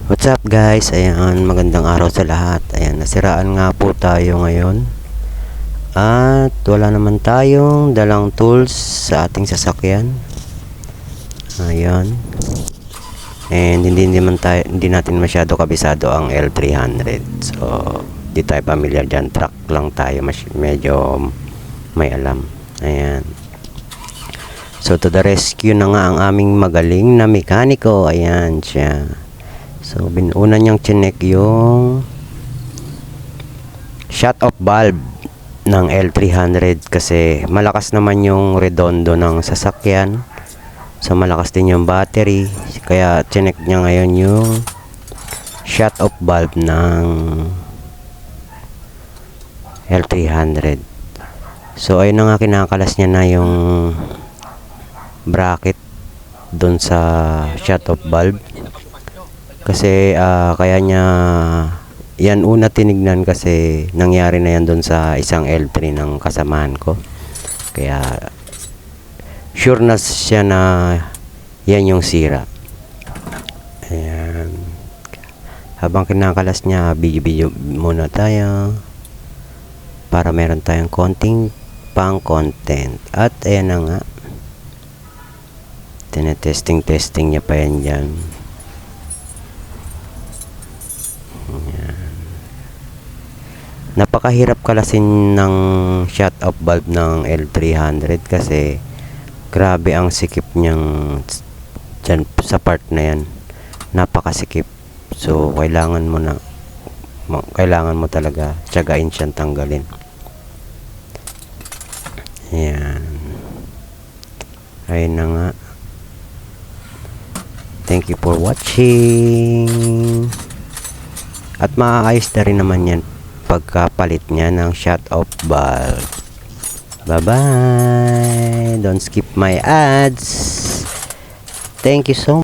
What's up guys? Ayan, magandang araw sa lahat. Ayan, nasiraan nga po tayo ngayon. At wala naman tayong dalang tools sa ating sasakyan. Ayan. And hindi natin masyado kabisado ang L300. So, di tayo familiar dyan. Truck lang tayo. Medyo may alam. Ayan. So, to the rescue na nga ang aming magaling na mekaniko. Ayan siya. So, una niyang chinek yung shut-off valve ng L300 kasi malakas naman yung redondo ng sasakyan. So, malakas din yung battery. Kaya, chinek niya ngayon yung shut-off valve ng L300. So, ayun na nga, kinakalas niya na yung bracket doon sa shut-off valve. Kasi kaya niya yan una tinignan kasi nangyari na yan doon sa isang L3 ng kasamahan ko. Kaya sure na siya na yan yung sira. Ayan. Habang kinakalas niya, video muna tayo para meron tayong konting pang content. At ayan na nga, tinetesting niya pa yan dyan. Napakahirap kalasin ng shut-off valve ng L300 kasi grabe ang sikip niyang dyan sa part na yan. Napakasikip. So, kailangan mo talaga tiyagain siyang tanggalin. Ayan. Ayun na nga. Thank you for watching. At maaayos na rin naman yan pagkapalit niya ng shut-off valve. Bye-bye. Don't skip my ads. Thank you so much.